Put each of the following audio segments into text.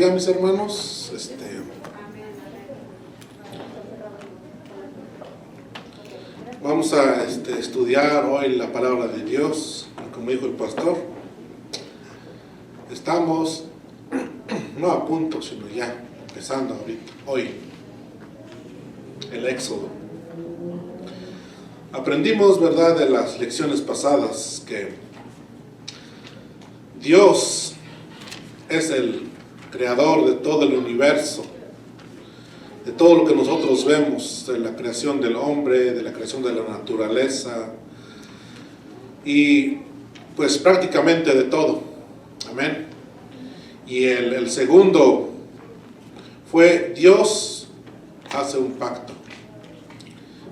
bendiga, mis hermanos. Vamos a estudiar hoy la palabra de Dios, como dijo el pastor. Estamos no a punto, sino ya empezando ahorita, hoy, el Éxodo. Aprendimos, ¿verdad?, de las lecciones pasadas que Dios es el creador de todo el universo, de todo lo que nosotros vemos, de la creación del hombre, de la creación de la naturaleza y pues prácticamente de todo. Amén. Y el segundo fue Dios hace un pacto.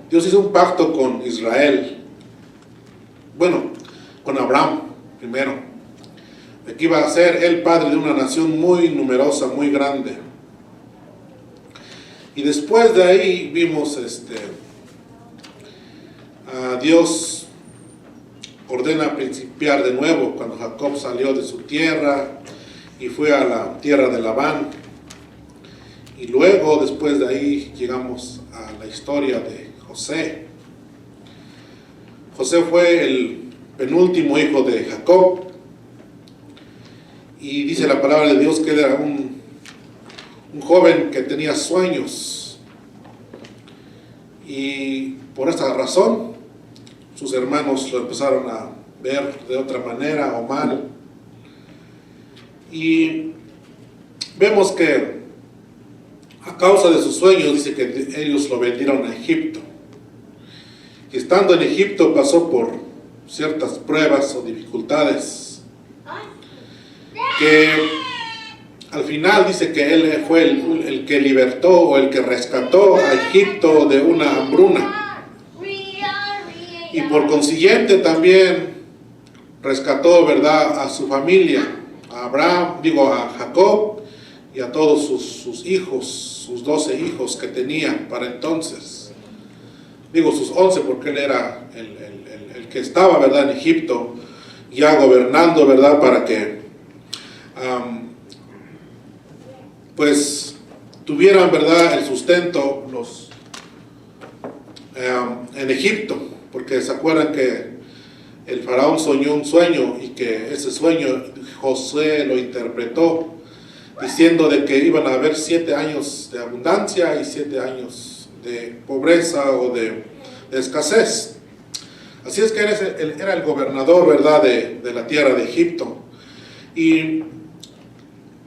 Dios hizo un pacto con Israel, bueno, con Abraham primero, de que iba a ser el padre de una nación muy numerosa, muy grande. Y después de ahí vimos a Dios ordena principiar de nuevo cuando Jacob salió de su tierra y fue a la tierra de Labán. Y luego, después de ahí, llegamos a la historia de José. José fue el penúltimo hijo de Jacob. Y dice la palabra de Dios que él era un joven que tenía sueños. Y por esta razón, sus hermanos lo empezaron a ver de otra manera o mal. Y vemos que a causa de sus sueños, dice que ellos lo vendieron a Egipto. Y estando en Egipto pasó por ciertas pruebas o dificultades que al final dice que él fue el que libertó o el que rescató a Egipto de una hambruna. Y por consiguiente también rescató, ¿verdad?, a su familia, a Jacob y a todos sus hijos, sus 12 hijos que tenía para entonces. Sus 11 porque él era el que estaba, ¿verdad?, en Egipto, ya gobernando, ¿verdad?, para que pues tuvieran, ¿verdad?, el sustento en Egipto, porque se acuerdan que el faraón soñó un sueño y que ese sueño José lo interpretó diciendo de que iban a haber 7 años de abundancia y 7 años de pobreza o de escasez. Así es que él era el gobernador, ¿verdad?, de la tierra de Egipto. Y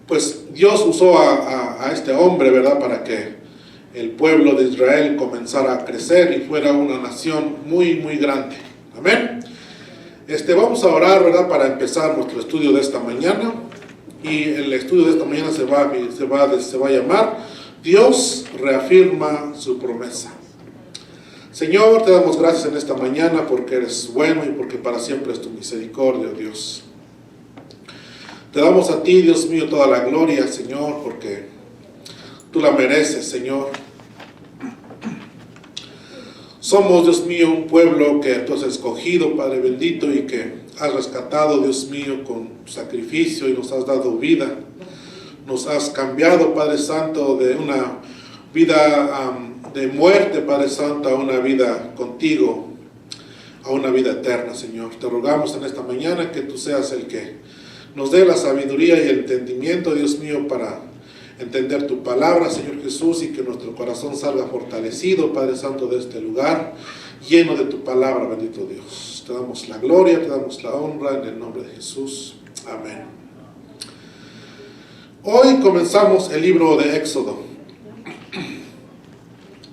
pues Dios usó a este hombre, ¿verdad?, para que el pueblo de Israel comenzara a crecer y fuera una nación muy, muy grande. Amén. Vamos a orar, ¿verdad?, para empezar nuestro estudio de esta mañana. Y el estudio de esta mañana se va a llamar Dios reafirma su promesa. Señor, te damos gracias en esta mañana porque eres bueno y porque para siempre es tu misericordia, Dios. Te damos a ti, Dios mío, toda la gloria, Señor, porque tú la mereces, Señor. Somos, Dios mío, un pueblo que tú has escogido, Padre bendito, y que has rescatado, Dios mío, con sacrificio y nos has dado vida. Nos has cambiado, Padre Santo, de una vida de muerte, Padre Santo, a una vida contigo, a una vida eterna, Señor. Te rogamos en esta mañana que tú seas el que nos dé la sabiduría y el entendimiento, Dios mío, para entender tu palabra, Señor Jesús, y que nuestro corazón salga fortalecido, Padre Santo, de este lugar, lleno de tu palabra, bendito Dios. Te damos la gloria, te damos la honra, en el nombre de Jesús. Amén. Hoy comenzamos el libro de Éxodo.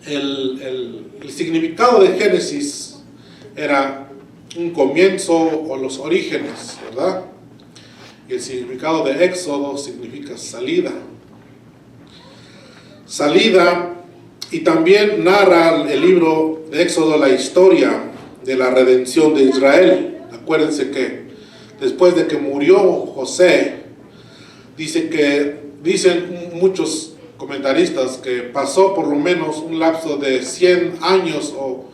El significado de Génesis era un comienzo o los orígenes, ¿verdad? Y el significado de Éxodo significa salida. Salida, y también narra el libro de Éxodo la historia de la redención de Israel. Acuérdense que después de que murió José, dicen muchos comentaristas que pasó por lo menos un lapso de 100 años o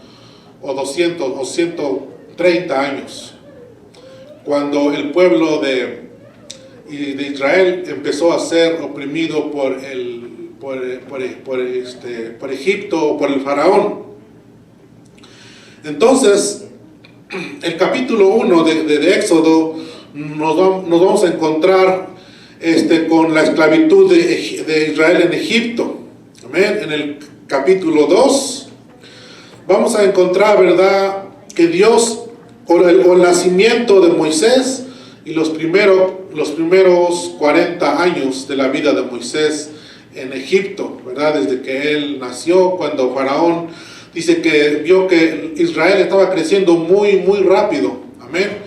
200 o 130 años, cuando el pueblo de y de Israel empezó a ser oprimido por Egipto o por el faraón. Entonces, el capítulo 1 de Éxodo nos vamos a encontrar con la esclavitud de Israel en Egipto. Amén. En el capítulo 2 vamos a encontrar, ¿verdad?, que Dios, o el nacimiento de Moisés y los primeros 40 años de la vida de Moisés en Egipto, ¿verdad? Desde que él nació, cuando Faraón dice que vio que Israel estaba creciendo muy, muy rápido. Amén.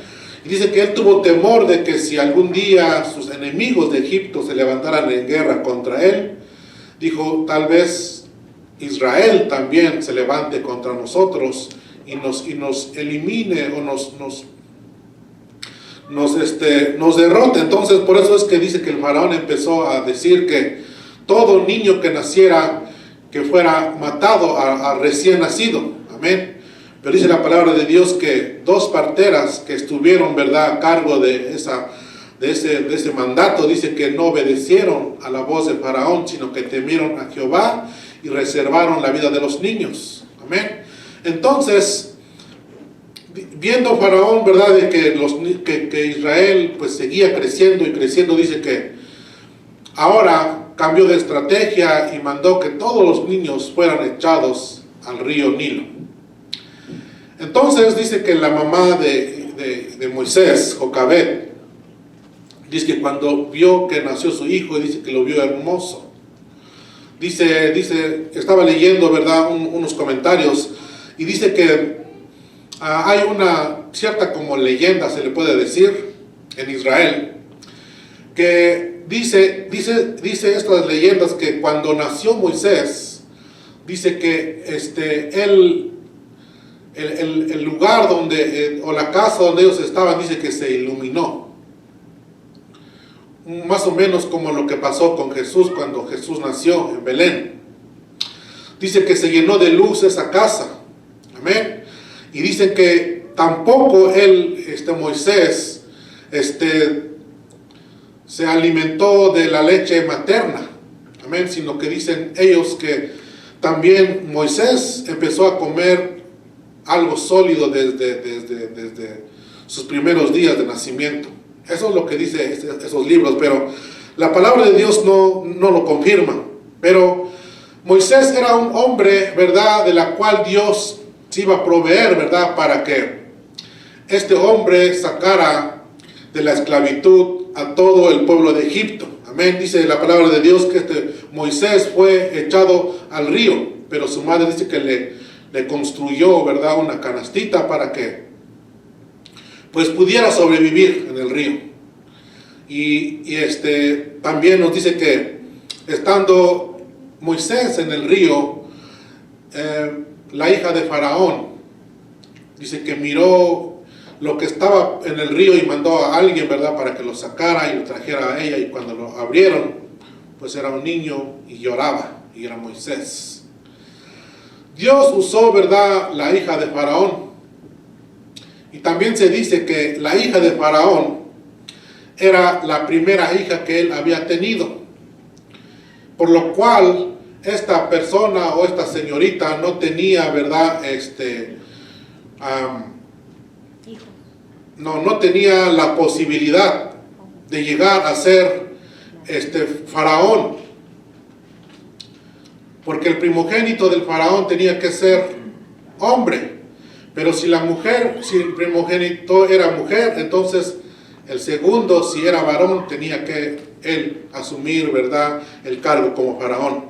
Y dice que él tuvo temor de que si algún día sus enemigos de Egipto se levantaran en guerra contra él, dijo, tal vez Israel también se levante contra nosotros y nos elimine o nos derrote. Entonces, por eso es que dice que el faraón empezó a decir que todo niño que naciera, que fuera matado a recién nacido. Amén. Pero dice la palabra de Dios que 2 parteras que estuvieron, ¿verdad?, a cargo de ese mandato, dice que no obedecieron a la voz de Faraón, sino que temieron a Jehová y reservaron la vida de los niños. Amén. Entonces, viendo Faraón, ¿verdad?, de que Israel pues seguía creciendo y creciendo, dice que ahora cambió de estrategia y mandó que todos los niños fueran echados al río Nilo. Entonces dice que la mamá de Moisés, Jocabed, dice que cuando vio que nació su hijo, dice que lo vio hermoso. Dice, estaba leyendo, ¿verdad?, unos comentarios, y dice que hay una cierta como leyenda, se le puede decir, en Israel, que dice estas leyendas que cuando nació Moisés, dice que el lugar donde, o la casa donde ellos estaban, dice que se iluminó. Más o menos como lo que pasó con Jesús cuando Jesús nació en Belén. Dice que se llenó de luz esa casa. Amén. Y dicen que tampoco Moisés, se alimentó de la leche materna. Amén. Sino que dicen ellos que también Moisés empezó a comer algo sólido desde sus primeros días de nacimiento. Eso es lo que dice esos libros, pero la palabra de Dios no lo confirma. Pero Moisés era un hombre, ¿verdad?, de la cual Dios se iba a proveer, ¿verdad?, para que este hombre sacara de la esclavitud a todo el pueblo de Egipto. Amén. Dice la palabra de Dios que Moisés fue echado al río, pero su madre dice que le construyó, ¿verdad?, una canastita para que pues pudiera sobrevivir en el río. Y también nos dice que estando Moisés en el río, la hija de Faraón dice que miró lo que estaba en el río y mandó a alguien, ¿verdad?, para que lo sacara y lo trajera a ella, y cuando lo abrieron, pues era un niño y lloraba, y era Moisés. Dios usó, ¿verdad?, la hija de Faraón. Y también se dice que la hija de Faraón era la primera hija que él había tenido. Por lo cual, esta persona o esta señorita no tenía, ¿verdad?, no tenía la posibilidad de llegar a ser faraón. Porque el primogénito del faraón tenía que ser hombre. Pero si el primogénito era mujer, entonces el segundo, si era varón, tenía que él asumir, ¿verdad?, el cargo como faraón.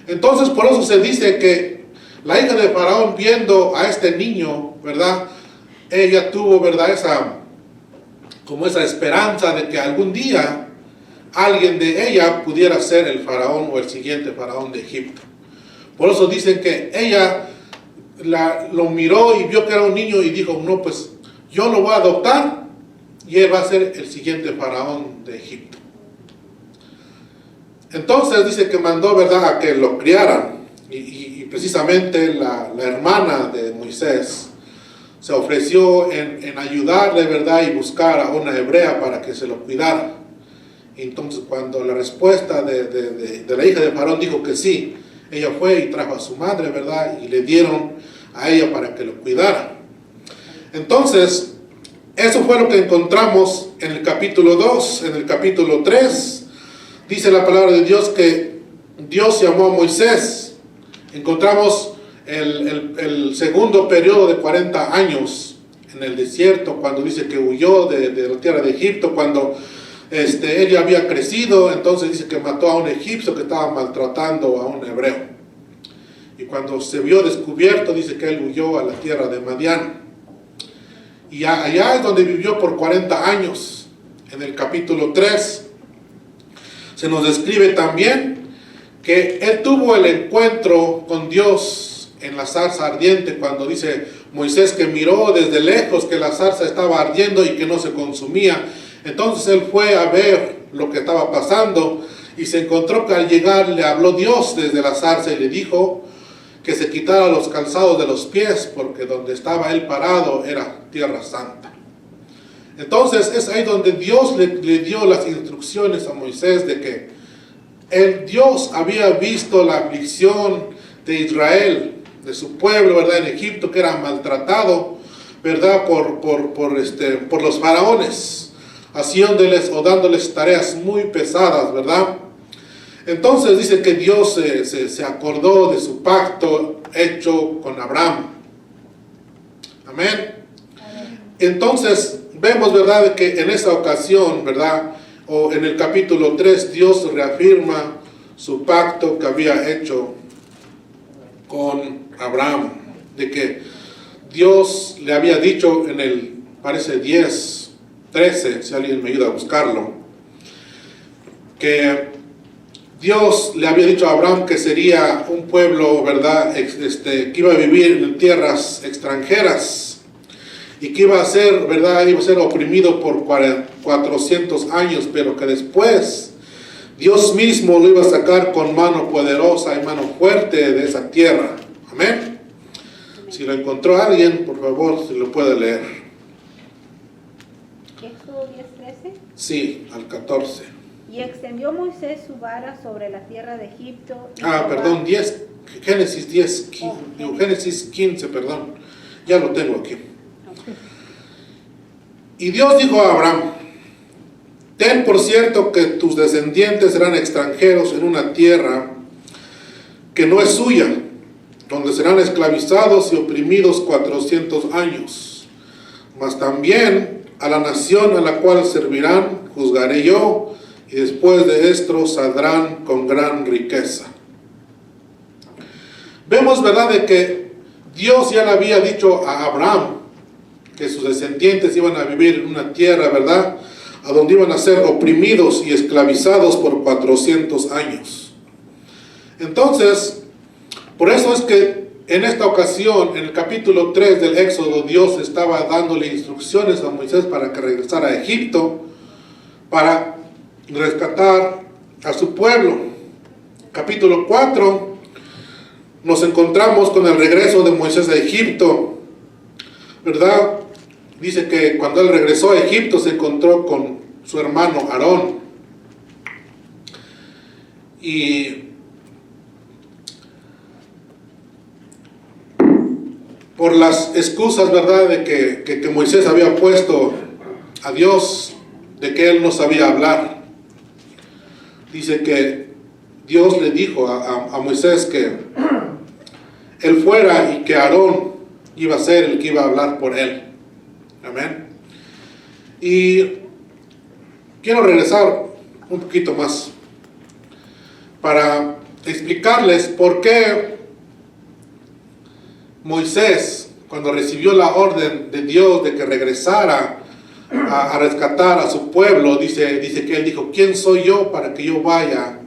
Entonces, por eso se dice que la hija de Faraón, viendo a este niño, ¿verdad?, ella tuvo, ¿verdad?, esa esperanza de que algún día alguien de ella pudiera ser el faraón o el siguiente faraón de Egipto. Por eso dicen que ella lo miró y vio que era un niño y dijo, no, pues yo lo voy a adoptar y él va a ser el siguiente faraón de Egipto. Entonces dice que mandó, ¿verdad?, a que lo criaran, y precisamente la hermana de Moisés se ofreció en ayudarle, ¿verdad?, y buscar a una hebrea para que se lo cuidara. Entonces cuando la respuesta de la hija de Faraón dijo que sí, ella fue y trajo a su madre, ¿verdad? Y le dieron a ella para que lo cuidara. Entonces, eso fue lo que encontramos en el capítulo 2. En el capítulo 3 dice la palabra de Dios que Dios llamó a Moisés. Encontramos el segundo periodo de 40 años en el desierto, cuando dice que huyó de la tierra de Egipto, cuando él ya había crecido. Entonces dice que mató a un egipcio que estaba maltratando a un hebreo. Y cuando se vio descubierto, dice que él huyó a la tierra de Madián. Y allá es donde vivió por 40 años. En el capítulo 3 se nos describe también que él tuvo el encuentro con Dios en la zarza ardiente, cuando dice Moisés que miró desde lejos que la zarza estaba ardiendo y que no se consumía. Entonces él fue a ver lo que estaba pasando y se encontró que al llegar le habló Dios desde la zarza y le dijo que se quitara los calzados de los pies, porque donde estaba él parado era tierra santa. Entonces es ahí donde Dios le dio las instrucciones a Moisés de que Dios había visto la aflicción de Israel, de su pueblo, ¿verdad? En Egipto, que era maltratado, ¿verdad? Por los faraones, haciéndoles o dándoles tareas muy pesadas, ¿verdad? Entonces dice que Dios se acordó de su pacto hecho con Abraham. Amén. Entonces vemos, ¿verdad?, que en esa ocasión, ¿verdad?, o en el capítulo 3, Dios reafirma su pacto que había hecho con Abraham, de que Dios le había dicho en el, parece 10, 13, si alguien me ayuda a buscarlo, que Dios le había dicho a Abraham que sería un pueblo, ¿verdad?, que iba a vivir en tierras extranjeras y que iba a ser, ¿verdad?, iba a ser oprimido por 400 años, pero que después Dios mismo lo iba a sacar con mano poderosa y mano fuerte de esa tierra. Amén. Si lo encontró alguien, por favor, si lo puede leer. Éxodo 10:13. Sí, al 14. Y extendió Moisés su vara sobre la tierra de Egipto. Perdón, 10, Génesis 10, Génesis 15, perdón. Ya lo tengo aquí. Y Dios dijo a Abraham: ten por cierto que tus descendientes serán extranjeros en una tierra que no es suya, donde serán esclavizados y oprimidos 400 años. Mas también a la nación a la cual servirán juzgaré yo, y después de esto saldrán con gran riqueza. Vemos, ¿verdad?, de que Dios ya le había dicho a Abraham que sus descendientes iban a vivir en una tierra, ¿verdad?, a donde iban a ser oprimidos y esclavizados por 400 años. Entonces, por eso es que en esta ocasión, en el capítulo 3 del Éxodo, Dios estaba dándole instrucciones a Moisés para que regresara a Egipto, para rescatar a su pueblo. Capítulo 4, nos encontramos con el regreso de Moisés a Egipto, ¿verdad? Dice que cuando él regresó a Egipto se encontró con su hermano Aarón. Y por las excusas, ¿verdad?, de que Moisés había puesto a Dios, de que él no sabía hablar, dice que Dios le dijo a Moisés que él fuera y que Aarón iba a ser el que iba a hablar por él. Amén. Y quiero regresar un poquito más para explicarles por qué Moisés, cuando recibió la orden de Dios de que regresara a rescatar a su pueblo, dice que él dijo: ¿quién soy yo para que yo vaya,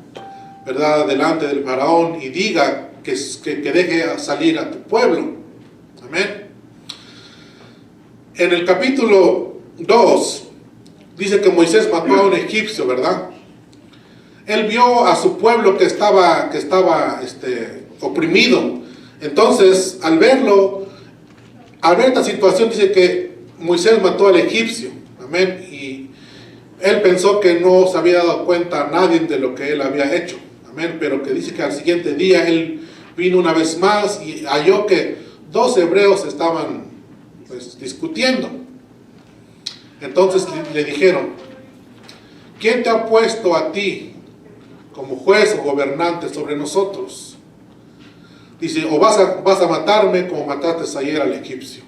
¿verdad?, delante del faraón y diga que deje salir a tu pueblo? Amén. En el capítulo 2 dice que Moisés mató a un egipcio, ¿verdad? Él vio a su pueblo que estaba oprimido. Entonces, al ver esta situación, dice que Moisés mató al egipcio. Amén. Y él pensó que no se había dado cuenta a nadie de lo que él había hecho. Amén. Pero que dice que al siguiente día él vino una vez más y halló que 2 hebreos estaban pues discutiendo. Entonces le dijeron: ¿quién te ha puesto a ti como juez o gobernante sobre nosotros? Dice: o vas a matarme como mataste ayer al egipcio.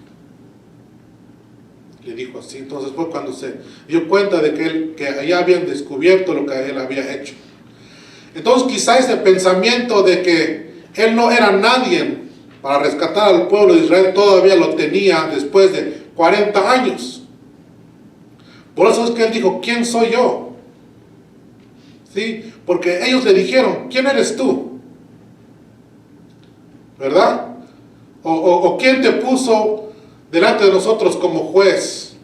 Le dijo así. Entonces fue cuando se dio cuenta de que ya habían descubierto lo que él había hecho. Entonces quizá ese pensamiento de que él no era nadie para rescatar al pueblo de Israel todavía lo tenía después de 40 años. Por eso es que él dijo: ¿quién soy yo? ¿Sí? Porque ellos le dijeron: ¿quién eres tú? ¿Verdad? O ¿quién te puso delante de nosotros como juez?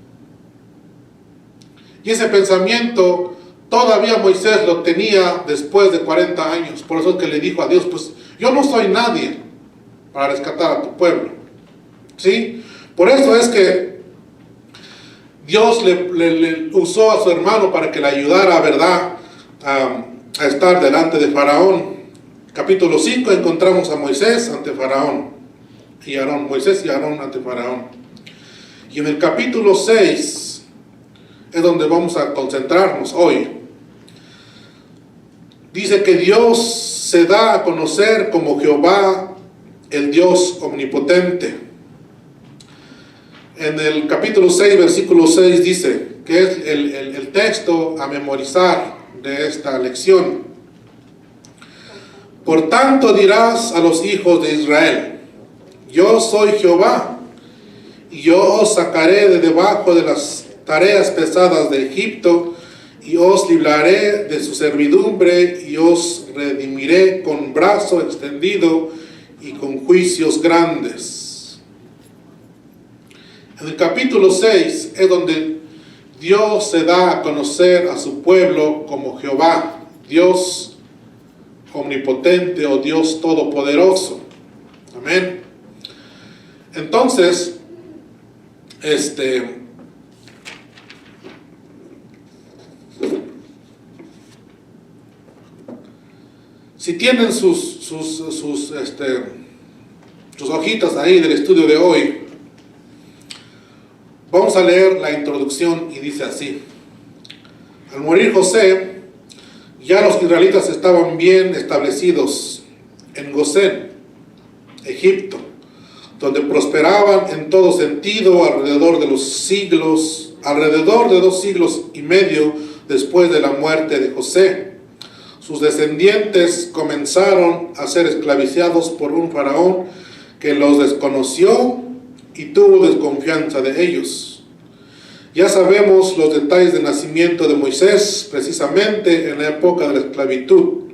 Y ese pensamiento todavía Moisés lo tenía después de 40 años. Por eso es que le dijo a Dios: pues yo no soy nadie para rescatar a tu pueblo. ¿Sí? Por eso es que Dios le usó a su hermano para que le ayudara, ¿verdad?, a estar delante de Faraón. Capítulo 5 encontramos a Moisés ante Faraón y Aarón, Moisés y Aarón ante Faraón. Y en el capítulo 6 es donde vamos a concentrarnos hoy. Dice que Dios se da a conocer como Jehová, el Dios omnipotente. En el capítulo 6, versículo 6 dice, que es el texto a memorizar de esta lección. Por tanto dirás a los hijos de Israel: yo soy Jehová, y yo os sacaré de debajo de las tareas pesadas de Egipto, y os libraré de su servidumbre, y os redimiré con brazo extendido y con juicios grandes. En el capítulo 6 es donde Dios se da a conocer a su pueblo como Jehová, Dios omnipotente o Dios todopoderoso. Amén. Entonces, si tienen sus hojitas ahí del estudio de hoy, vamos a leer la introducción y dice así: al morir José, ya los israelitas estaban bien establecidos en Gosén, Egipto, donde prosperaban en todo sentido alrededor de 2 siglos y medio después de la muerte de José. Sus descendientes comenzaron a ser esclavizados por un faraón que los desconoció y tuvo desconfianza de ellos. Ya sabemos los detalles del nacimiento de Moisés, precisamente en la época de la esclavitud,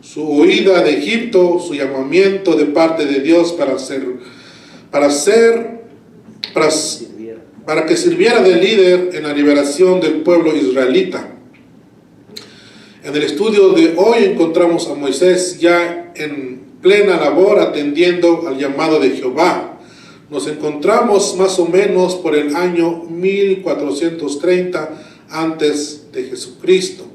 su huida de Egipto, su llamamiento de parte de Dios para que sirviera de líder en la liberación del pueblo israelita. En el estudio de hoy encontramos a Moisés ya en plena labor atendiendo al llamado de Jehová. Nos encontramos más o menos por el año 1430 antes de Jesucristo.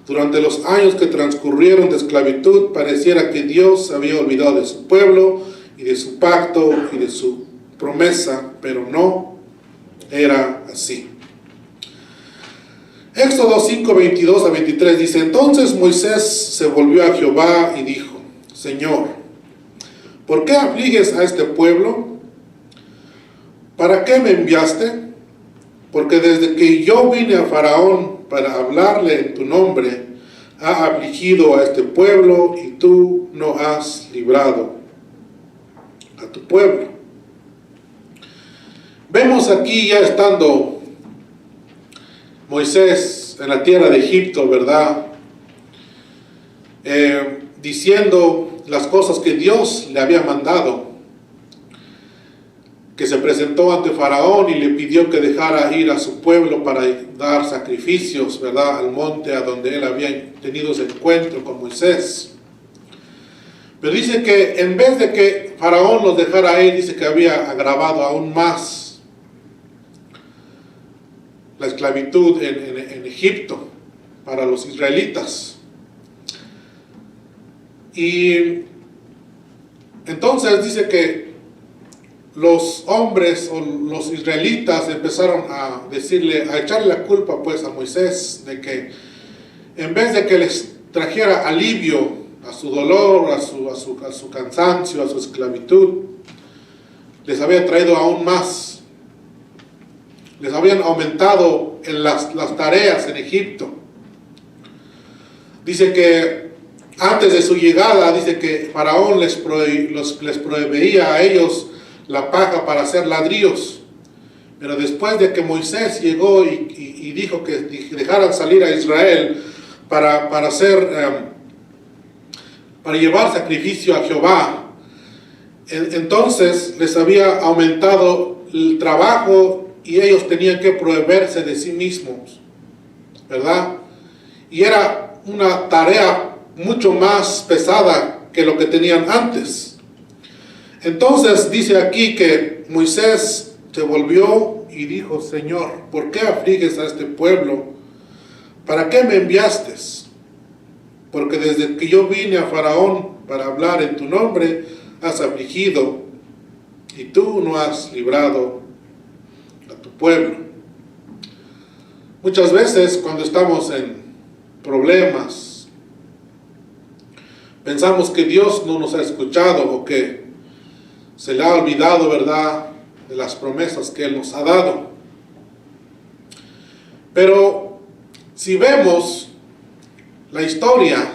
Durante los años que transcurrieron de esclavitud, pareciera que Dios había olvidado de su pueblo y de su pacto y de su promesa, pero no era así. Éxodo 5, 22 a 23 dice: entonces Moisés se volvió a Jehová y dijo: Señor, ¿por qué afliges a este pueblo? ¿Para qué me enviaste? Porque desde que yo vine a Faraón para hablarle en tu nombre, ha afligido a este pueblo y tú no has librado a tu pueblo. Vemos aquí ya estando Moisés en la tierra de Egipto, ¿verdad? Diciendo las cosas que Dios le había mandado, que se presentó ante Faraón y le pidió que dejara ir a su pueblo para dar sacrificios, ¿verdad?, al monte a donde él había tenido ese encuentro con Moisés. Pero dice que en vez de que Faraón los dejara ir, dice que había agravado aún más la esclavitud en Egipto para los israelitas. Y entonces dice que los hombres o los israelitas empezaron a decirle, a echarle la culpa pues a Moisés, de que en vez de que les trajera alivio a su dolor, a su cansancio, a su esclavitud, les había traído aún más. Les habían aumentado en las tareas en Egipto. Dice que antes de su llegada, dice que Faraón les proveía a ellos la paja para hacer ladrillos. Pero después de que Moisés llegó y dijo que dejaran salir a Israel para llevar sacrificio a Jehová, entonces les había aumentado el trabajo y ellos tenían que proveerse de sí mismos, ¿verdad? Y era una tarea mucho más pesada que lo que tenían antes. Entonces dice aquí que Moisés se volvió y dijo, Señor, ¿por qué afliges a este pueblo? ¿Para qué me enviaste? Porque desde que yo vine a Faraón para hablar en tu nombre, has afligido y tú no has librado a tu pueblo. Muchas veces cuando estamos en problemas, pensamos que Dios no nos ha escuchado o que se le ha olvidado, ¿verdad?, de las promesas que Él nos ha dado. Pero si vemos la historia,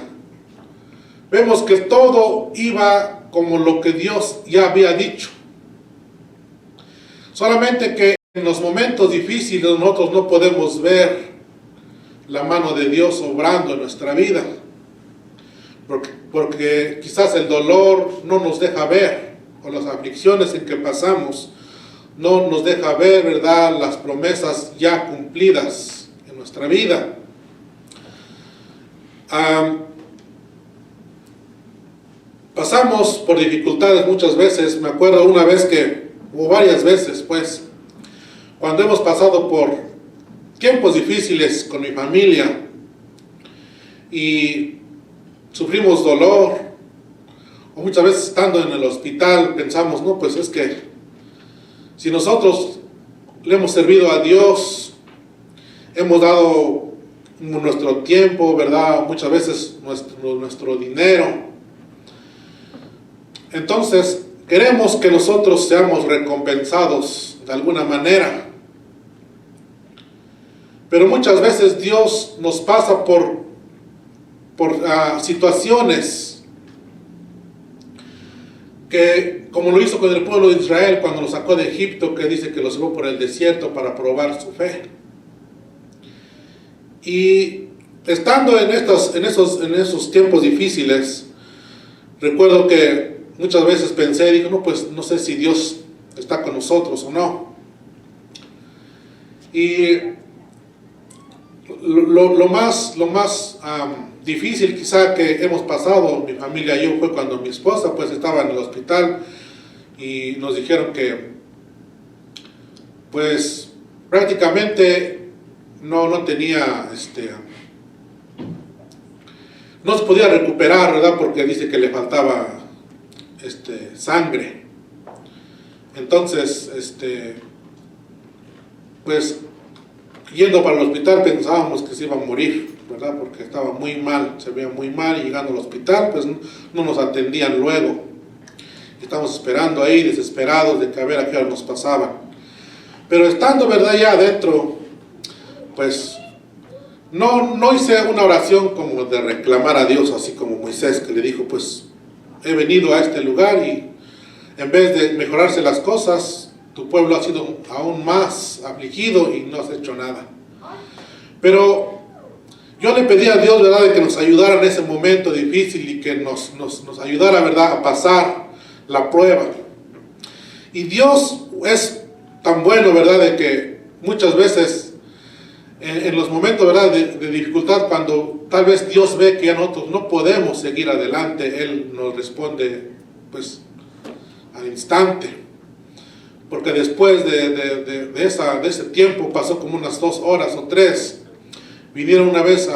vemos que todo iba como lo que Dios ya había dicho. Solamente que en los momentos difíciles nosotros no podemos ver la mano de Dios obrando en nuestra vida. Porque quizás el dolor no nos deja ver, o las aflicciones en que pasamos no nos deja ver, ¿verdad?, las promesas ya cumplidas en nuestra vida. Pasamos por dificultades muchas veces. Me acuerdo una vez o varias veces, pues, cuando hemos pasado por tiempos difíciles con mi familia y sufrimos dolor, o muchas veces estando en el hospital pensamos, no, pues es que si nosotros le hemos servido a Dios, hemos dado nuestro tiempo, ¿verdad?, muchas veces nuestro dinero, entonces queremos que nosotros seamos recompensados de alguna manera. Pero muchas veces Dios nos pasa por situaciones que, como lo hizo con el pueblo de Israel cuando lo sacó de Egipto, que dice que los llevó por el desierto para probar su fe. Y estando en esos tiempos difíciles, recuerdo que muchas veces pensé, digo, no, pues no sé si Dios está con nosotros o no. Y lo más difícil quizá que hemos pasado, mi familia y yo, fue cuando mi esposa pues estaba en el hospital y nos dijeron que pues prácticamente no tenía, no se podía recuperar, ¿verdad?, porque dice que le faltaba sangre. Entonces, pues yendo para el hospital pensábamos que se iba a morir, ¿verdad?, porque estaba muy mal, se veía muy mal, y llegando al hospital pues no nos atendían luego. Estamos esperando ahí desesperados de que a ver a qué hora nos pasaban. Pero estando, ¿verdad?, ya adentro, pues no hice una oración como de reclamar a Dios, así como Moisés, que le dijo, pues he venido a este lugar y en vez de mejorarse las cosas, tu pueblo ha sido aún más afligido y no has hecho nada. Pero yo le pedí a Dios, ¿verdad?, de que nos ayudara en ese momento difícil y que nos ayudara, ¿verdad?, a pasar la prueba. Y Dios es tan bueno, ¿verdad?, de que muchas veces en los momentos, ¿verdad?, de dificultad, cuando tal vez Dios ve que ya nosotros no podemos seguir adelante, Él nos responde pues al instante. porque después de ese tiempo, pasó como unas 2 horas o 3, vinieron una vez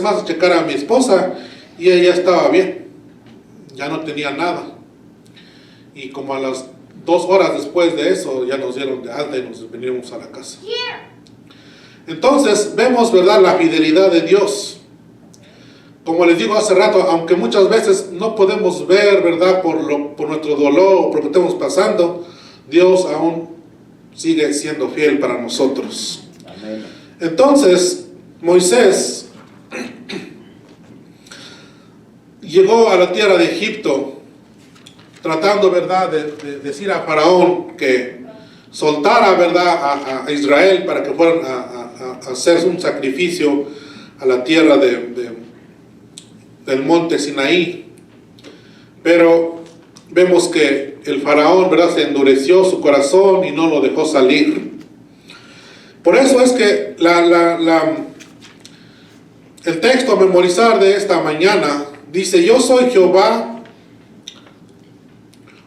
más a checar a mi esposa y ella estaba bien, ya no tenía nada. Y como a las 2 horas después de eso ya nos dieron de alta y nos vinimos a la casa. Entonces vemos, ¿verdad?, la fidelidad de Dios. Como les digo hace rato, aunque muchas veces no podemos ver, ¿verdad?, por nuestro dolor o por lo que estamos pasando, Dios aún sigue siendo fiel para nosotros. Amén. Entonces, Moisés llegó a la tierra de Egipto tratando, ¿verdad?, de decir a Faraón que soltara, ¿verdad?, a Israel para que fueran a hacer un sacrificio a la tierra del monte Sinaí. Pero vemos que el Faraón, ¿verdad?, se endureció su corazón y no lo dejó salir. Por eso es que el texto a memorizar de esta mañana dice: yo soy Jehová,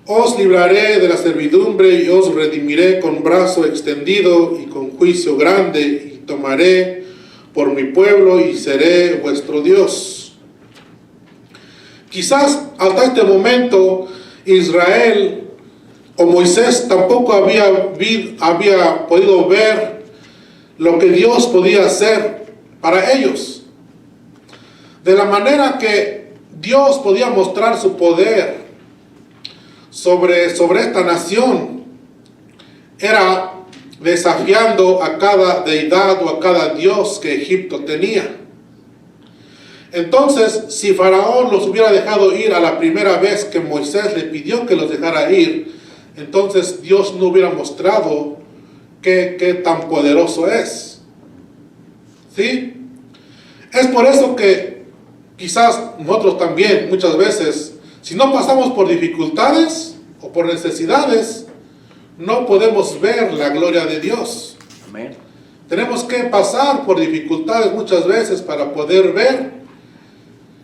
os libraré de la servidumbre y os redimiré con brazo extendido y con juicio grande, y tomaré por mi pueblo y seré vuestro Dios. Quizás hasta este momento Israel o Moisés tampoco había podido ver lo que Dios podía hacer para ellos. De la manera que Dios podía mostrar su poder sobre esta nación, era desafiando a cada deidad o a cada dios que Egipto tenía. Entonces, si Faraón los hubiera dejado ir a la primera vez que Moisés le pidió que los dejara ir, entonces Dios no hubiera mostrado qué tan poderoso es. ¿Sí? Es por eso que quizás nosotros también muchas veces, si no pasamos por dificultades o por necesidades, no podemos ver la gloria de Dios. Amén. Tenemos que pasar por dificultades muchas veces para poder ver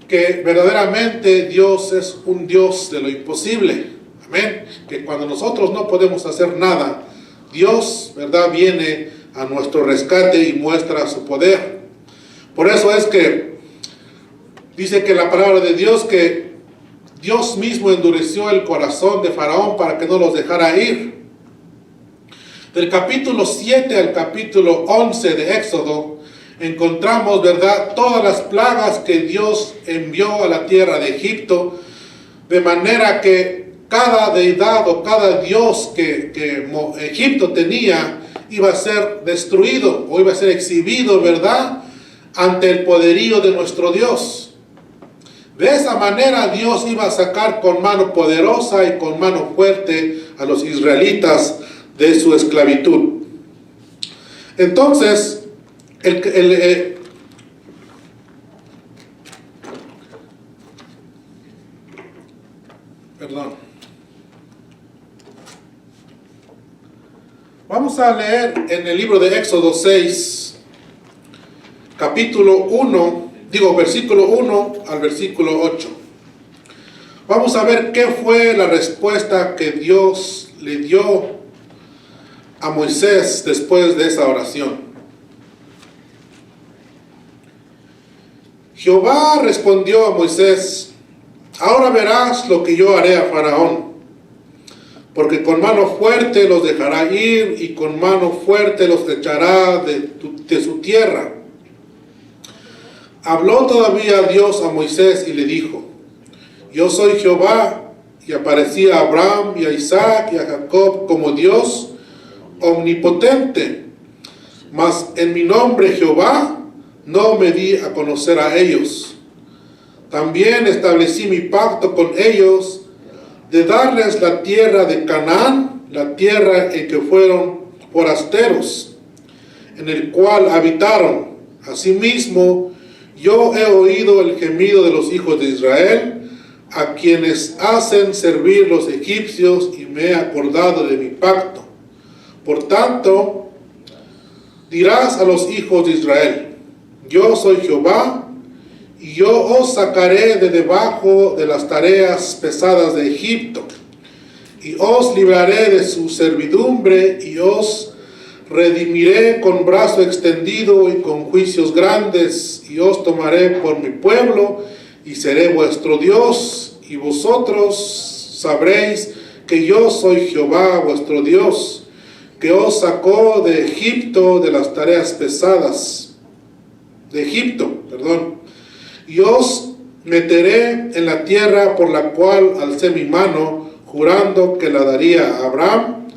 que verdaderamente Dios es un Dios de lo imposible. Amén. Que cuando nosotros no podemos hacer nada, Dios, ¿verdad?, viene a nuestro rescate y muestra su poder. Por eso es que dice que la palabra de Dios, que Dios mismo endureció el corazón de Faraón para que no los dejara ir. Del capítulo 7 al capítulo 11 de Éxodo encontramos, ¿verdad?, todas las plagas que Dios envió a la tierra de Egipto, de manera que cada deidad o cada dios que Egipto tenía iba a ser destruido o iba a ser exhibido, ¿verdad?, ante el poderío de nuestro Dios. De esa manera Dios iba a sacar con mano poderosa y con mano fuerte a los israelitas de su esclavitud. Entonces, vamos a leer en el libro de Éxodo 6, versículo 1 al versículo 8. Vamos a ver qué fue la respuesta que Dios le dio a Moisés después de esa oración. Jehová respondió a Moisés: ahora verás lo que yo haré a Faraón, porque con mano fuerte los dejará ir y con mano fuerte los echará de su tierra. Habló todavía Dios a Moisés y le dijo: yo soy Jehová, y aparecí a Abraham y a Isaac y a Jacob como Dios omnipotente, mas en mi nombre Jehová no me di a conocer a ellos. También establecí mi pacto con ellos de darles la tierra de Canaán, la tierra en que fueron forasteros, en el cual habitaron. Asimismo, yo he oído el gemido de los hijos de Israel, a quienes hacen servir los egipcios, y me he acordado de mi pacto. Por tanto, dirás a los hijos de Israel: yo soy Jehová, y yo os sacaré de debajo de las tareas pesadas de Egipto, y os libraré de su servidumbre, y os redimiré con brazo extendido y con juicios grandes, y os tomaré por mi pueblo, y seré vuestro Dios, y vosotros sabréis que yo soy Jehová vuestro Dios, que os sacó de Egipto, de las tareas pesadas, de Egipto, y os meteré en la tierra por la cual alcé mi mano, jurando que la daría a Abraham,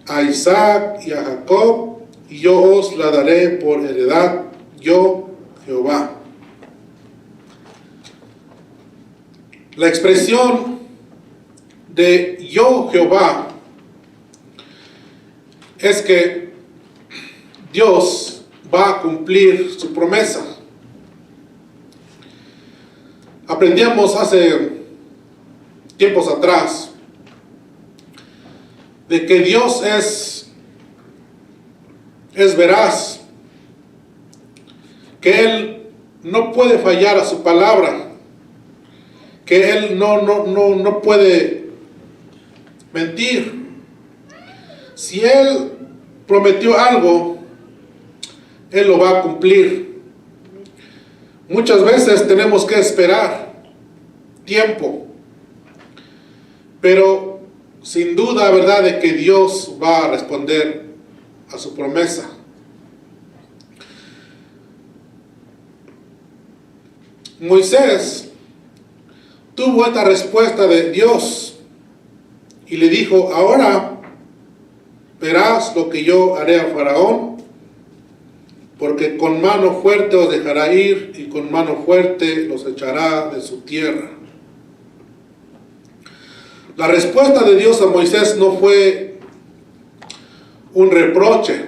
a Isaac y a Jacob, y yo os la daré por heredad, yo Jehová. La expresión de yo Jehová es que Dios va a cumplir su promesa. Aprendíamos hace tiempos atrás de que Dios es veraz, que Él no puede fallar a su palabra, que Él no puede mentir. Si Él prometió algo, Él lo va a cumplir. Muchas veces tenemos que esperar tiempo, pero sin duda, verdad, de que Dios va a responder a su promesa. Moisés tuvo esta respuesta de Dios y le dijo: ahora verás lo que yo haré a Faraón, porque con mano fuerte os dejará ir y con mano fuerte los echará de su tierra. La respuesta de Dios a Moisés no fue un reproche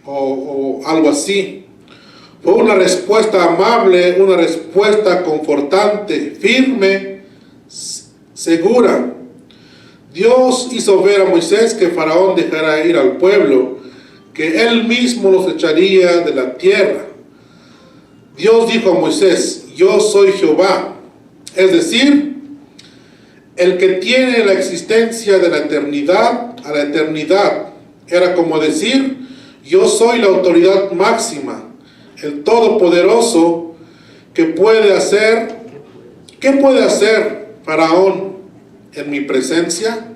o algo así. Fue una respuesta amable, una respuesta confortante, firme, segura. Dios hizo ver a Moisés que Faraón dejará ir al pueblo, que él mismo los echaría de la tierra. Dios dijo a Moisés: yo soy Jehová, es decir, el que tiene la existencia de la eternidad a la eternidad. Era como decir: yo soy la autoridad máxima, el todopoderoso, que puede hacer. ¿Qué puede hacer Faraón en mi presencia?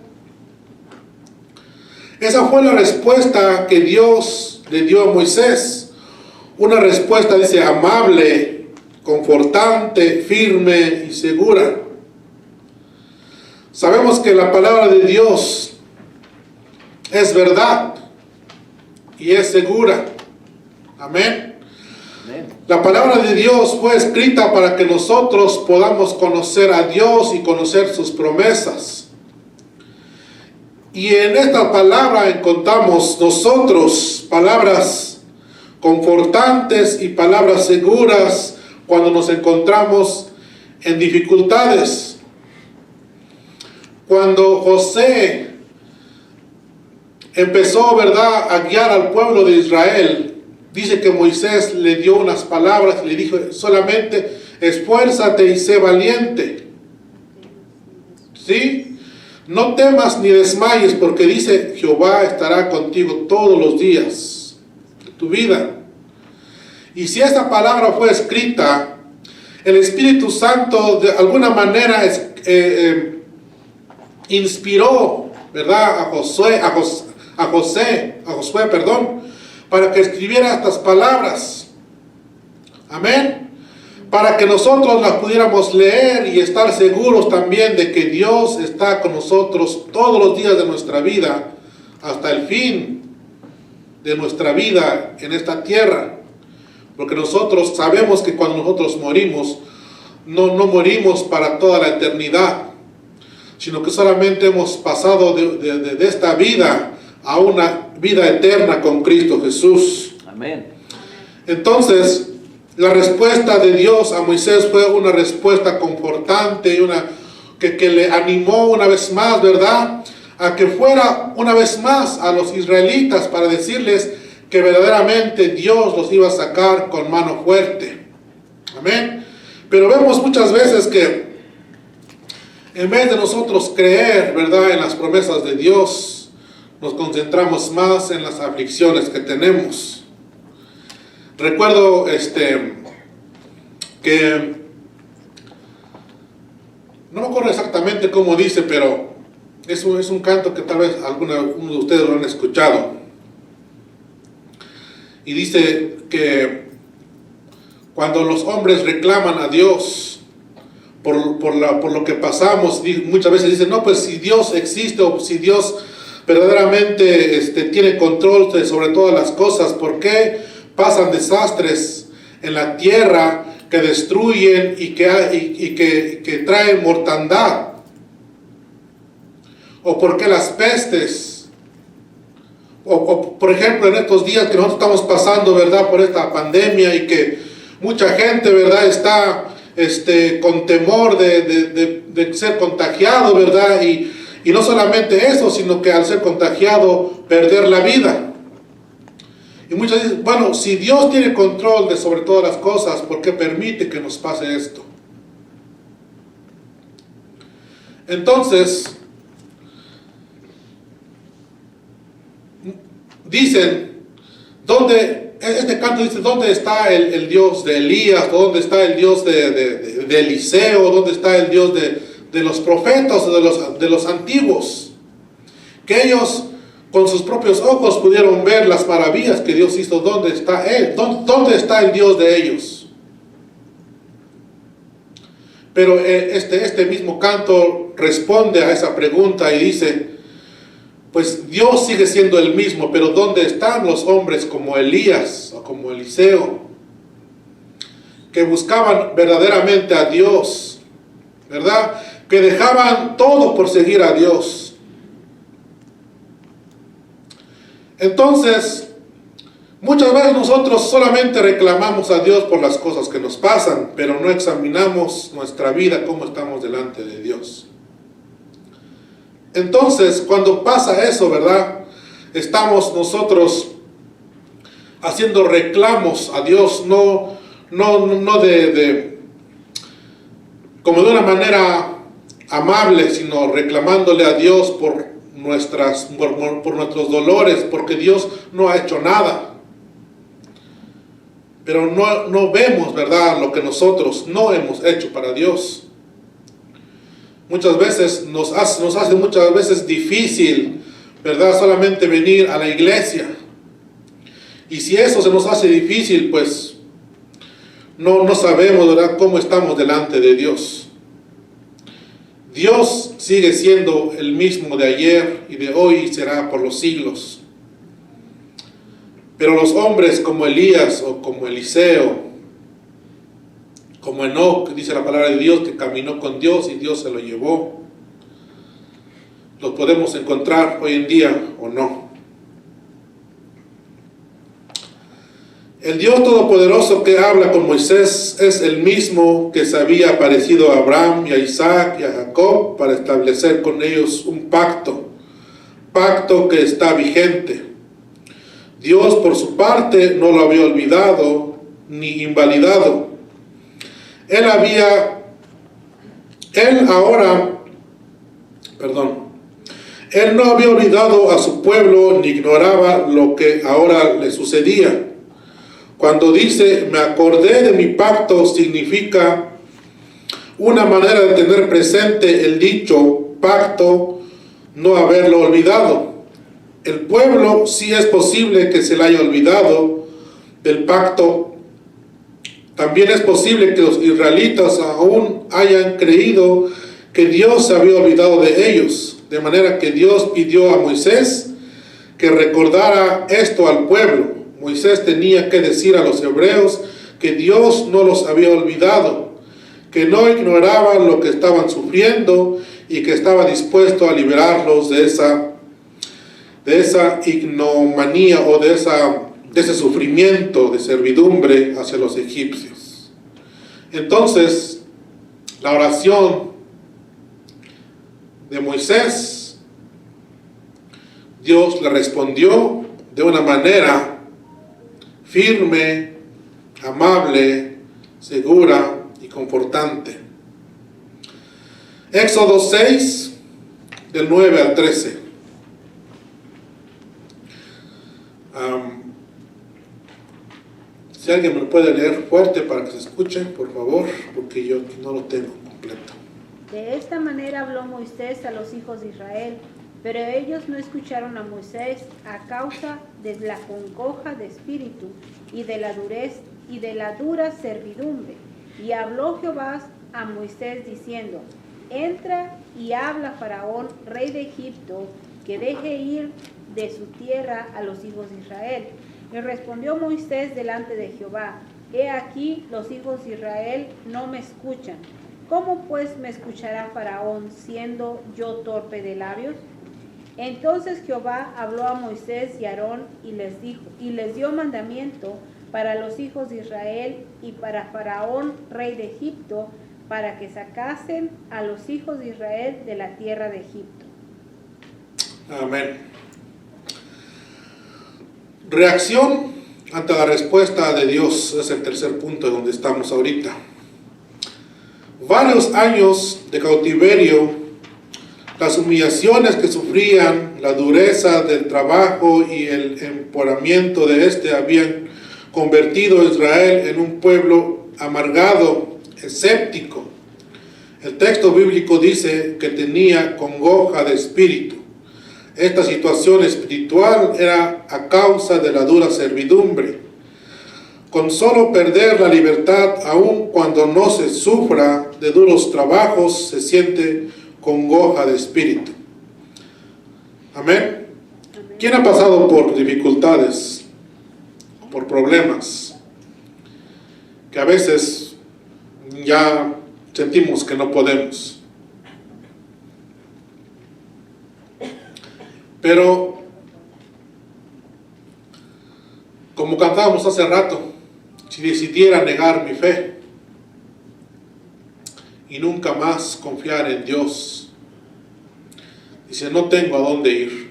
Esa fue la respuesta que Dios le dio a Moisés. Una respuesta, dice, amable, confortante, firme y segura. Sabemos que la palabra de Dios es verdad y es segura. Amén. La palabra de Dios fue escrita para que nosotros podamos conocer a Dios y conocer sus promesas. Y en esta palabra encontramos nosotros palabras confortantes y palabras seguras cuando nos encontramos en dificultades. Cuando José empezó, ¿verdad?, a guiar al pueblo de Israel, dice que Moisés le dio unas palabras y le dijo: solamente esfuérzate y sé valiente. ¿Sí? No temas ni desmayes, porque dice: Jehová estará contigo todos los días de tu vida. Y si esta palabra fue escrita, el Espíritu Santo de alguna manera inspiró, ¿verdad?, a Josué, para que escribiera estas palabras. Amén. Para que nosotros las pudiéramos leer y estar seguros también de que Dios está con nosotros todos los días de nuestra vida, hasta el fin de nuestra vida en esta tierra. Porque nosotros sabemos que cuando nosotros morimos, no morimos para toda la eternidad, sino que solamente hemos pasado de esta vida a una vida eterna con Cristo Jesús. Amén. Entonces, la respuesta de Dios a Moisés fue una respuesta confortante y que le animó una vez más, ¿verdad?, a que fuera una vez más a los israelitas para decirles que verdaderamente Dios los iba a sacar con mano fuerte. Amén. Pero vemos muchas veces que En vez de nosotros creer, ¿verdad?, en las promesas de Dios, nos concentramos más en las aflicciones que tenemos. Recuerdo que no me acuerdo exactamente cómo dice, pero es un canto que tal vez uno de ustedes lo han escuchado. Y dice que cuando los hombres reclaman a Dios por lo que pasamos, muchas veces dicen, no, pues si Dios existe o si Dios verdaderamente tiene control sobre todas las cosas, ¿por qué pasan desastres en la tierra que destruyen y que traen mortandad? ¿O por qué las pestes? O por ejemplo en estos días que nosotros estamos pasando, ¿verdad?, por esta pandemia y que mucha gente, ¿verdad?, está con temor de ser contagiado, ¿verdad? Y no solamente eso, sino que al ser contagiado, perder la vida. Y muchos dicen, bueno, si Dios tiene control de sobre todas las cosas, ¿por qué permite que nos pase esto? Entonces, dicen, este canto dice, ¿dónde está el Dios de Elías? ¿Dónde está el Dios de Eliseo? ¿Dónde está el Dios de los profetas o de los antiguos? Que ellos con sus propios ojos pudieron ver las maravillas que Dios hizo. ¿Dónde está Él? ¿Dónde está el Dios de ellos? Pero este mismo canto responde a esa pregunta y dice, pues Dios sigue siendo el mismo, pero ¿dónde están los hombres como Elías o como Eliseo? Que buscaban verdaderamente a Dios, ¿verdad? Que dejaban todo por seguir a Dios. Entonces, muchas veces nosotros solamente reclamamos a Dios por las cosas que nos pasan, pero no examinamos nuestra vida, cómo estamos delante de Dios. Entonces, cuando pasa eso, ¿verdad?, estamos nosotros haciendo reclamos a Dios, no como de una manera amable, sino reclamándole a Dios por nuestros dolores, porque Dios no ha hecho nada. Pero no vemos, ¿verdad?, lo que nosotros no hemos hecho para Dios. Muchas veces nos hace muchas veces difícil, ¿verdad?, solamente venir a la iglesia. Y si eso se nos hace difícil, pues no sabemos, ¿verdad?, cómo estamos delante de Dios. Dios sigue siendo el mismo de ayer y de hoy y será por los siglos. Pero los hombres como Elías o como Eliseo, como Enoc, dice la palabra de Dios, que caminó con Dios y Dios se lo llevó, los podemos encontrar hoy en día o no. El Dios Todopoderoso que habla con Moisés es el mismo que se había aparecido a Abraham y a Isaac y a Jacob para establecer con ellos un pacto que está vigente. Dios por su parte no lo había olvidado ni invalidado. Él no había olvidado a su pueblo ni ignoraba lo que ahora le sucedía. Cuando dice, me acordé de mi pacto, significa una manera de tener presente el dicho pacto, no haberlo olvidado. El pueblo sí es posible que se le haya olvidado del pacto. También es posible que los israelitas aún hayan creído que Dios se había olvidado de ellos, de manera que Dios pidió a Moisés que recordara esto al pueblo. Moisés tenía que decir a los hebreos que Dios no los había olvidado, que no ignoraban lo que estaban sufriendo y que estaba dispuesto a liberarlos de esa ignomanía o de ese sufrimiento de servidumbre hacia los egipcios. Entonces, la oración de Moisés, Dios le respondió de una manera firme, amable, segura y confortante. Éxodo 6, del 9 al 13. Si alguien me lo puede leer fuerte para que se escuche, por favor, porque yo no lo tengo completo. De esta manera habló Moisés a los hijos de Israel, pero ellos no escucharon a Moisés a causa de la congoja de espíritu y de la dura servidumbre. Y habló Jehová a Moisés diciendo: entra y habla a Faraón, rey de Egipto, que deje ir de su tierra a los hijos de Israel. Y respondió Moisés delante de Jehová: he aquí, los hijos de Israel no me escuchan. ¿Cómo pues me escuchará Faraón, siendo yo torpe de labios? Entonces Jehová habló a Moisés y a Aarón y les dio mandamiento para los hijos de Israel y para Faraón, rey de Egipto, para que sacasen a los hijos de Israel de la tierra de Egipto. Amén. Reacción ante la respuesta de Dios es el tercer punto donde estamos ahorita. Varios años de cautiverio, las humillaciones que sufrían, la dureza del trabajo y el empoderamiento de habían convertido a Israel en un pueblo amargado, escéptico. El texto bíblico dice que tenía congoja de espíritu. Esta situación espiritual era a causa de la dura servidumbre. Con solo perder la libertad, aun cuando no se sufra de duros trabajos, se siente congoja de espíritu. Amén. ¿Quién ha pasado por dificultades, por problemas, que a veces ya sentimos que no podemos? Pero, como cantábamos hace rato, si decidiera negar mi fe y nunca más confiar en Dios, dice, no tengo a dónde ir.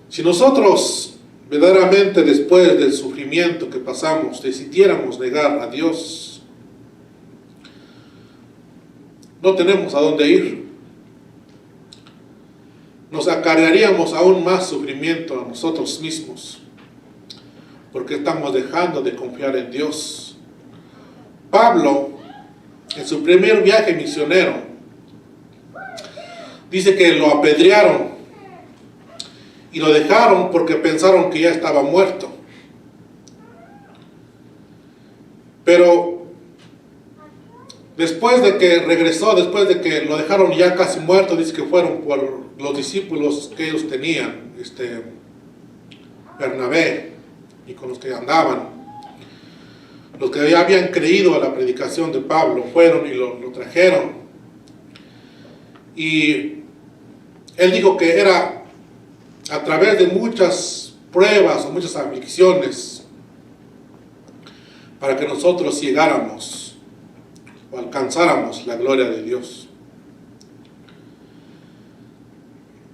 Si nosotros verdaderamente después del sufrimiento que pasamos decidiéramos negar a Dios, no tenemos a dónde ir. Nos acarrearíamos aún más sufrimiento a nosotros mismos, porque estamos dejando de confiar en Dios. Pablo, en su primer viaje misionero, dice que lo apedrearon y lo dejaron porque pensaron que ya estaba muerto. Pero después de que regresó, después de que lo dejaron ya casi muerto, dice que fueron por los discípulos que ellos tenían, Bernabé, y con los que andaban, los que ya habían creído a la predicación de Pablo, fueron y lo trajeron. Y él dijo que era a través de muchas pruebas o muchas aflicciones para que nosotros llegáramos o alcanzáramos la gloria de Dios.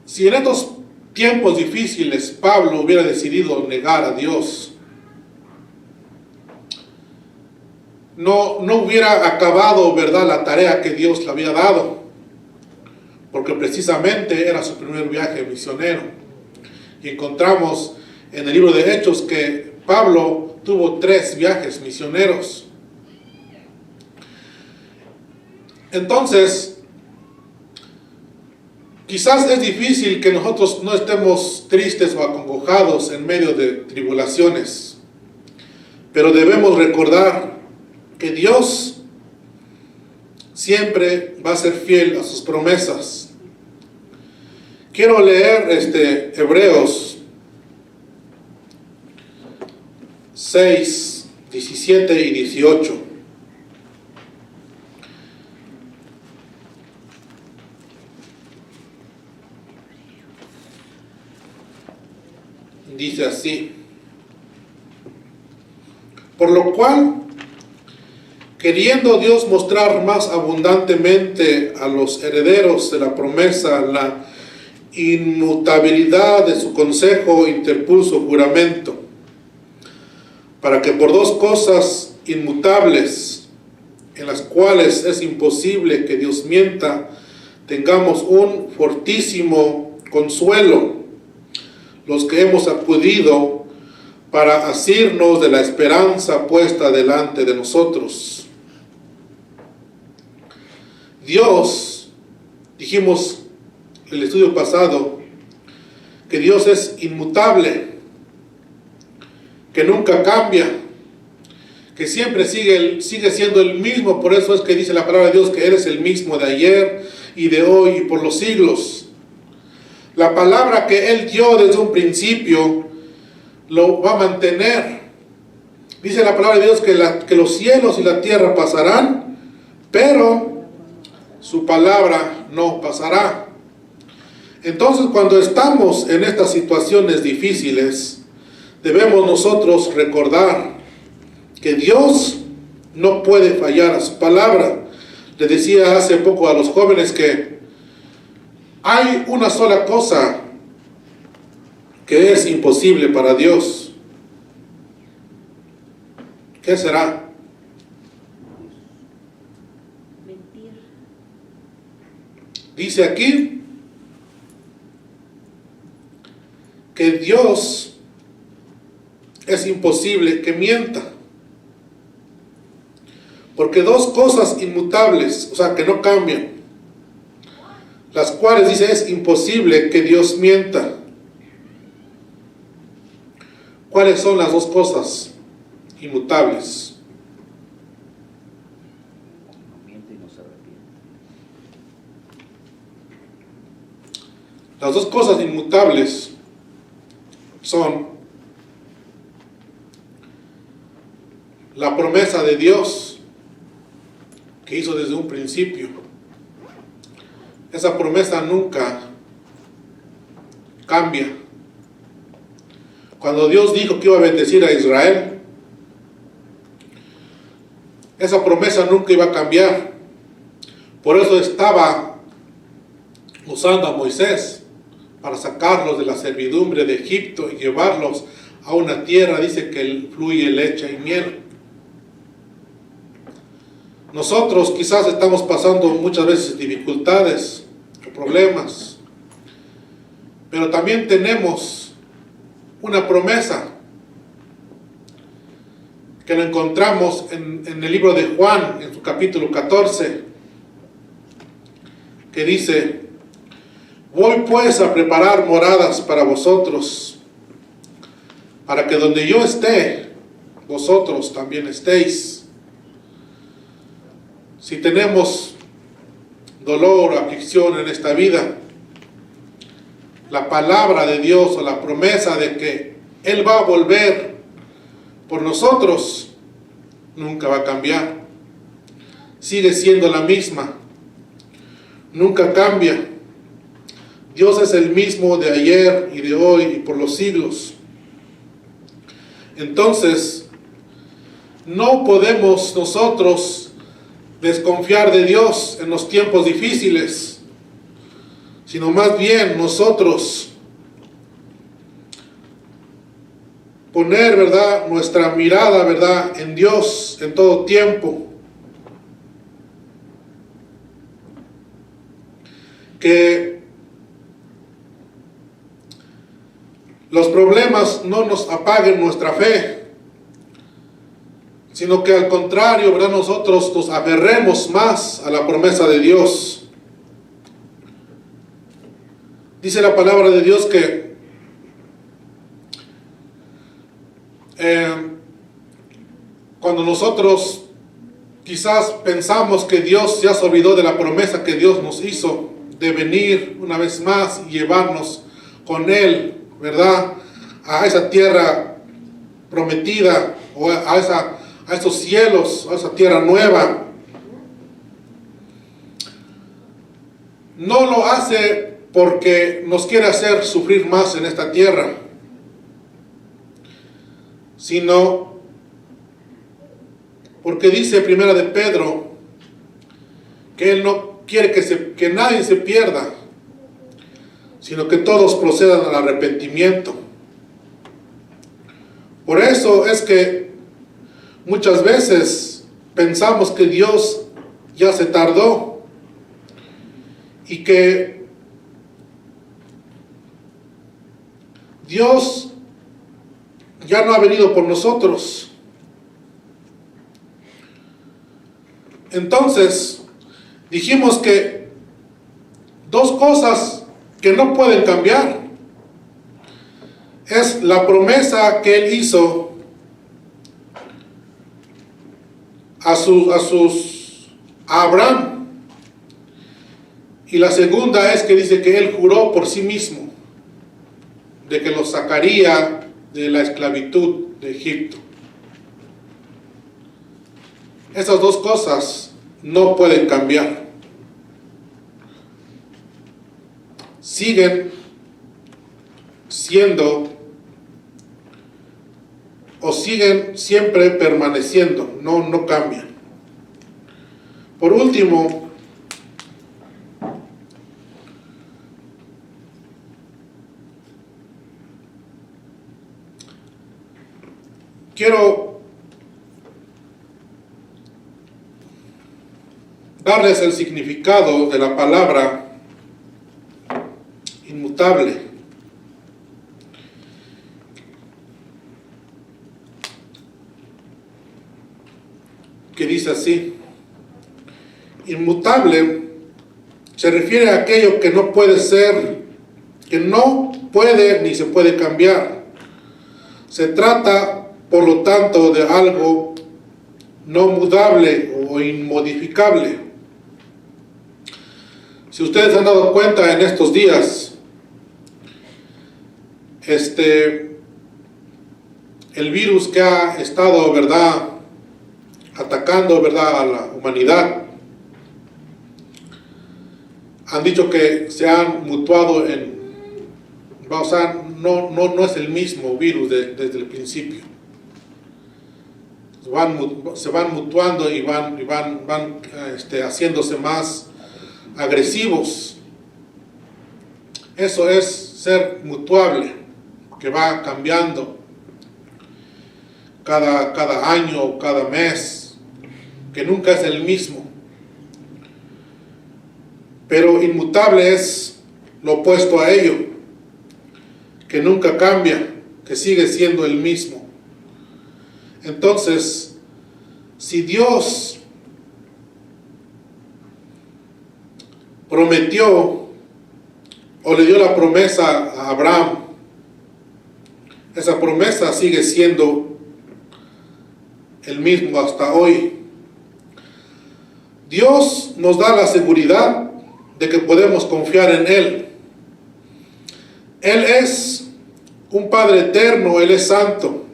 Si en estos tiempos difíciles Pablo hubiera decidido negar a Dios, no hubiera acabado, ¿verdad?, la tarea que Dios le había dado, porque precisamente era su primer viaje misionero. Y encontramos en el libro de Hechos que Pablo tuvo 3 viajes misioneros. Entonces, quizás es difícil que nosotros no estemos tristes o acongojados en medio de tribulaciones, pero debemos recordar que Dios siempre va a ser fiel a sus promesas. Quiero leer Hebreos 6, 17 y 18. Dice así: por lo cual, queriendo Dios mostrar más abundantemente a los herederos de la promesa la inmutabilidad de su consejo, interpuso juramento, para que por 2 cosas inmutables, en las cuales es imposible que Dios mienta, tengamos un fortísimo consuelo, los que hemos acudido para asirnos de la esperanza puesta delante de nosotros. Dios, dijimos en el estudio pasado, que Dios es inmutable, que nunca cambia, que siempre sigue siendo el mismo. Por eso es que dice la palabra de Dios que eres el mismo de ayer y de hoy y por los siglos. La palabra que Él dio desde un principio lo va a mantener. Dice la palabra de Dios que los cielos y la tierra pasarán, pero su palabra no pasará. Entonces, cuando estamos en estas situaciones difíciles, debemos nosotros recordar que Dios no puede fallar a su palabra. Le decía hace poco a los jóvenes que hay una sola cosa que es imposible para Dios. ¿Qué será? Mentir. Dice aquí que Dios es imposible que mienta. Porque dos cosas inmutables, o sea, que no cambian, las cuales dice es imposible que Dios mienta. ¿Cuáles son las dos cosas inmutables? No miente y no se arrepiente. Las dos cosas inmutables son la promesa de Dios que hizo desde un principio. Esa promesa nunca cambia. Cuando Dios dijo que iba a bendecir a Israel, esa promesa nunca iba a cambiar. Por eso estaba usando a Moisés para sacarlos de la servidumbre de Egipto y llevarlos a una tierra, dice que fluye leche y miel. Nosotros quizás estamos pasando muchas veces dificultades o problemas, pero también tenemos una promesa que la encontramos en el libro de Juan, en su capítulo 14, que dice: voy pues a preparar moradas para vosotros, para que donde yo esté, vosotros también estéis. Si tenemos dolor o aflicción en esta vida, la palabra de Dios o la promesa de que Él va a volver por nosotros nunca va a cambiar. Sigue siendo la misma, nunca cambia. Dios es el mismo de ayer y de hoy y por los siglos. Entonces, no podemos nosotros desconfiar de Dios en los tiempos difíciles, sino más bien nosotros poner, ¿verdad?, nuestra mirada, ¿verdad?, en Dios en todo tiempo. Que los problemas no nos apaguen nuestra fe, sino que al contrario, ¿verdad?, nosotros nos aferremos más a la promesa de Dios. Dice la palabra de Dios que cuando nosotros quizás pensamos que Dios ya se olvidó de la promesa que Dios nos hizo de venir una vez más y llevarnos con Él, ¿verdad?, a esa tierra prometida, o a esos cielos, a esa tierra nueva. No lo hace porque nos quiere hacer sufrir más en esta tierra, sino porque dice Primera de Pedro que Él no quiere que nadie se pierda, sino que todos procedan al arrepentimiento. Por eso es que muchas veces pensamos que Dios ya se tardó y que Dios ya no ha venido por nosotros. Entonces, dijimos que dos cosas que no pueden cambiar es la promesa que Él hizo a Abraham, y la segunda es que dice que Él juró por sí mismo de que lo sacaría de la esclavitud de Egipto. Esas dos cosas no pueden cambiar. Siguen siendo o siguen siempre permaneciendo, no cambian. Por último, quiero darles el significado de la palabra inmutable. Que dice así: inmutable se refiere a aquello que no puede ser, que no puede ni se puede cambiar. Se trata, por lo tanto, de algo no mudable o inmodificable. Si ustedes han dado cuenta en estos días, el virus que ha estado, ¿verdad?, atacando, ¿verdad?, a la humanidad, han dicho que se han mutuado o sea, no es el mismo virus desde el principio. Se van mutuando y van haciéndose más agresivos. Eso es ser mutuable, que va cambiando cada año, cada mes, que nunca es el mismo. Pero inmutable es lo opuesto a ello, que nunca cambia, que sigue siendo el mismo. Entonces, si Dios prometió o le dio la promesa a Abraham, esa promesa sigue siendo el mismo hasta hoy. Dios nos da la seguridad de que podemos confiar en Él. Él es un Padre eterno, Él es santo.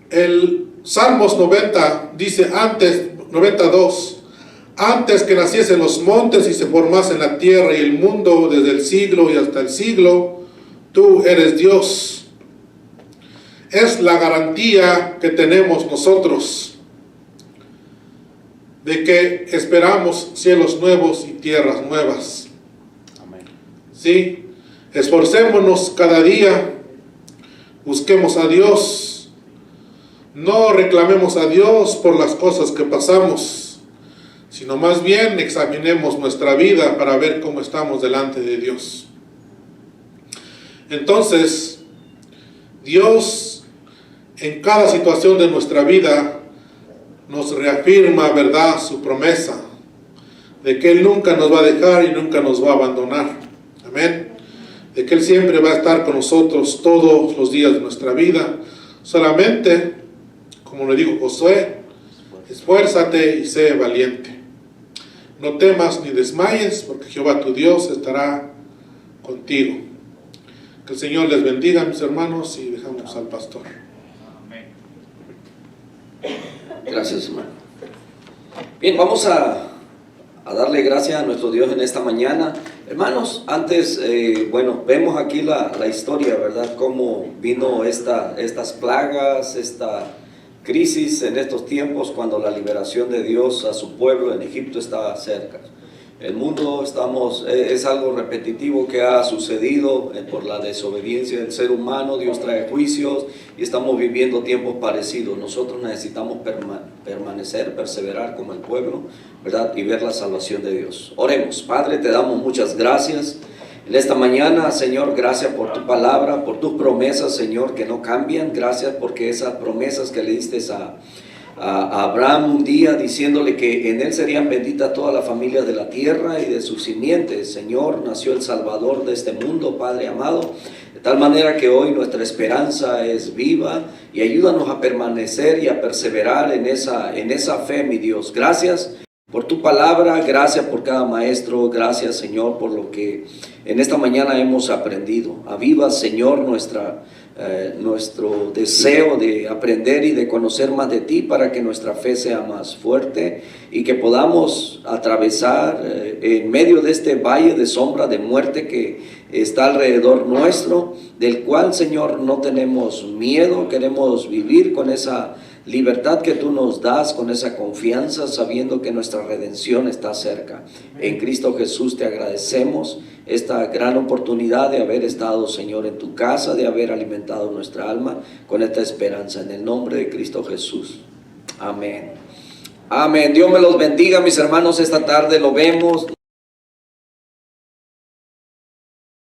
El Salmos 90 dice 92, antes que naciesen los montes y se formasen la tierra y el mundo, desde el siglo y hasta el siglo, tú eres Dios. Es la garantía que tenemos nosotros de que esperamos cielos nuevos y tierras nuevas. Amén. Sí, esforcémonos cada día, busquemos a Dios. No reclamemos a Dios por las cosas que pasamos, sino más bien examinemos nuestra vida para ver cómo estamos delante de Dios. Entonces, Dios en cada situación de nuestra vida nos reafirma, ¿verdad?, su promesa de que Él nunca nos va a dejar y nunca nos va a abandonar. Amén. De que Él siempre va a estar con nosotros todos los días de nuestra vida. Solamente, como le dijo Josué, esfuérzate y sé valiente. No temas ni desmayes, porque Jehová tu Dios estará contigo. Que el Señor les bendiga, mis hermanos, y dejamos al pastor. Amén. Gracias, hermano. Bien, vamos a darle gracias a nuestro Dios en esta mañana. Hermanos, antes, vemos aquí la historia, ¿verdad? Cómo vino estas plagas, esta crisis en estos tiempos cuando la liberación de Dios a su pueblo en Egipto estaba cerca. El mundo es algo repetitivo que ha sucedido por la desobediencia del ser humano. Dios trae juicios y estamos viviendo tiempos parecidos. Nosotros necesitamos permanecer, perseverar como el pueblo, ¿verdad? Y ver la salvación de Dios. Oremos. Padre, te damos muchas gracias en esta mañana, Señor. Gracias por tu palabra, por tus promesas, Señor, que no cambian. Gracias porque esas promesas que le diste a Abraham un día, diciéndole que en él serían benditas todas las familias de la tierra y de sus simientes. Señor, nació el Salvador de este mundo, Padre amado, de tal manera que hoy nuestra esperanza es viva, y ayúdanos a permanecer y a perseverar en esa fe, mi Dios. Gracias por tu palabra, gracias por cada maestro, gracias, Señor, por lo que en esta mañana hemos aprendido. Aviva, Señor, nuestro deseo de aprender y de conocer más de ti, para que nuestra fe sea más fuerte y que podamos atravesar en medio de este valle de sombra de muerte que está alrededor nuestro, del cual, Señor, no tenemos miedo. Queremos vivir con esa libertad que tú nos das, con esa confianza, sabiendo que nuestra redención está cerca. En Cristo Jesús te agradecemos esta gran oportunidad de haber estado, Señor, en tu casa, de haber alimentado nuestra alma con esta esperanza. En el nombre de Cristo Jesús. Amén. Amén. Dios me los bendiga, mis hermanos. Esta tarde lo vemos.